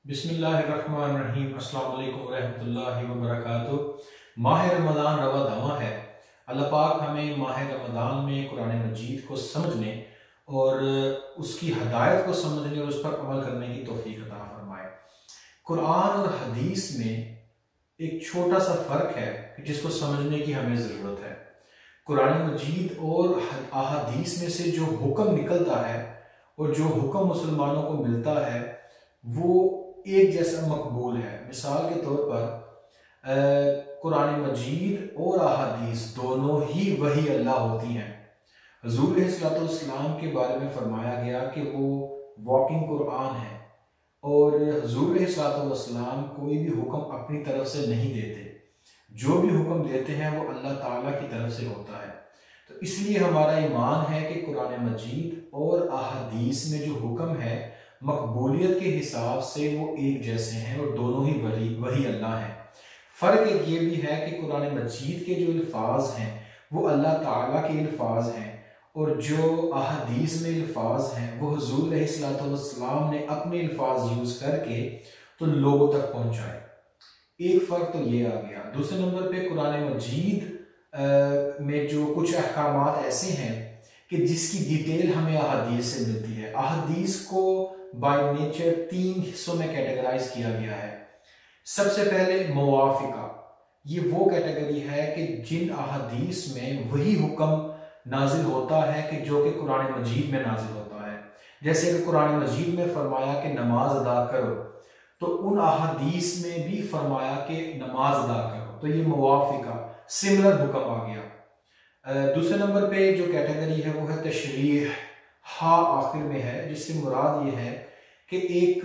बिस्मिल्लाहिर्रहमानिर्रहीम। अस्सलाम वालेकुम रहमतुल्लाहि व बरकातुहू। माह रमज़ान रवा दवा है। अल्लाह पाक हमें माह रमज़ान में कुरान मजीद को समझने और उसकी हदायत को समझने और उस पर अमल करने की तौफीक अता फरमाए। कुरान और हदीस में एक छोटा सा फ़र्क है जिसको समझने की हमें ज़रूरत है। कुरान मजीद और अहादीस में से जो हुक्म निकलता है और जो हुक्म मुसलमानों को मिलता है वो एक जैसा मकबूल है। मिसाल के तौर पर कुरान मजीद और अहादीस दोनों ही वही अल्लाह होती हैं। हुज़ूर अलैहिस्सलाम के बारे में फरमाया गया कि वो वॉकिंग कुरान है और हुज़ूर अलैहिस्सलाम कोई भी हुक्म अपनी तरफ से नहीं देते, जो भी हुक्म देते हैं वो अल्लाह ताला की तरफ से होता है। तो इसलिए हमारा ईमान है कि कुरान मजीद और अहादीस में जो हुक्म है मकबूलियत के हिसाब से वो एक जैसे हैं और दोनों ही वही अल्लाह है। फ़र्क एक ये भी है कि कुरान मजीद के जो अल्फाज हैं वो अल्लाह ताला के अल्फाज हैं और जो अहादीस में अल्फाज हैं वो हुज़ूर अलैहिस्सलाम ने अपने अल्फाज यूज़ करके तो लोगों तक पहुँचाए। एक फ़र्क तो ये आ गया। दूसरे नंबर पे कुरान मजीद में जो कुछ अहकामात ऐसे हैं कि जिसकी डिटेल हमें अहादीस से मिलती है। अहादीस को बाय नेचर 3 हिस्सों में कैटेगराइज किया गया है। सबसे पहले मुवाफिका, ये वो कैटेगरी है कि जिन अहादीस में वही हुक्म नाजिल होता है कि जो कि कुरान मजीद में नाजिल होता है। जैसे अगर कुरान मजीद में फरमाया कि नमाज अदा करो तो उन अहादीस में भी फरमाया कि नमाज अदा करो, तो ये मुवाफिका सिमिलर हुक्म आ गया। दूसरे नंबर पे जो कैटेगरी है वो है तशरीह, हा आखिर में है, जिससे मुराद ये है कि एक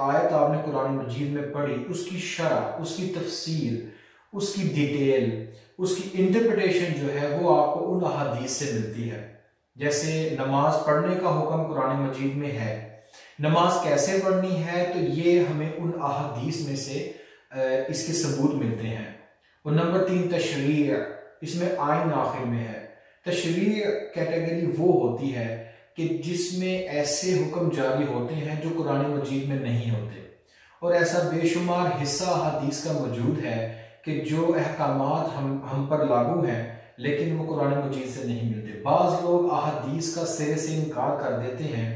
आयत आपने कुरान मजीद में पढ़ी, उसकी शरह, उसकी तफसीर, उसकी डिटेल, उसकी इंटरप्रिटेशन जो है वो आपको उन अहादीस से मिलती है। जैसे नमाज पढ़ने का हुक्म कुरान मजीद में है, नमाज कैसे पढ़नी है तो ये हमें उन अहादीस में से इसके सबूत मिलते हैं। और नंबर 3 तशरीह, इसमें आइन आखिर में है। तशरीह कैटेगरी वो होती है कि जिसमें ऐसे हुक्म जारी होते हैं जो कुरान मजीद में नहीं होते, और ऐसा बेशुमार हिस्सा अहादीस का मौजूद है कि जो अहकामात हम पर लागू हैं लेकिन वो कुरान मजीद से नहीं मिलते। बाज़ लोग अहादीस का सिरे से इनकार कर देते हैं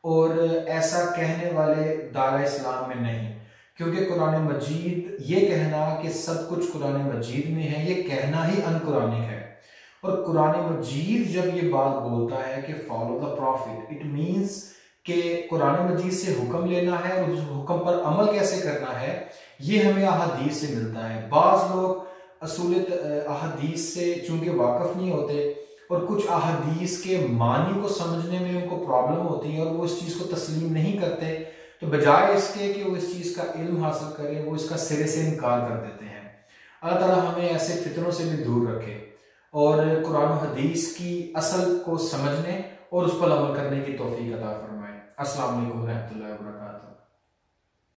और ऐसा कहने वाले दायरा इस्लाम में नहीं, क्योंकि कुरान मजीद ये कहना कि सब कुछ कुरान मजीद में है, ये कहना ही अनकुरानिक है। और कुरान मजीद जब ये बात बोलता है कि follow the profit, it means कि कुरान मजीद से हुक्म लेना है और उस हुक्म पर अमल कैसे करना है ये हमें अहादीस से मिलता है। बाज़ लोग असूलियत अहादीस से चूंकि वाकिफ नहीं होते और कुछ अहादीस के मानी को समझने में उनको प्रॉब्लम होती है और वो इस चीज़ को तस्लीम नहीं करते, तो बजाय इसके कि वो इस चीज़ का इल्म हासिल करें वो इसका सिरे से इनकार कर देते हैं। अल्लाह ताला हमें ऐसे फितरों से भी दूर रखे और कुरान हदीस की असल को समझने और उस पर अमल करने की तौफीक अता फरमाए। अस्सलाम वालेकुम रहमतुल्लाहि व बरकातुहू।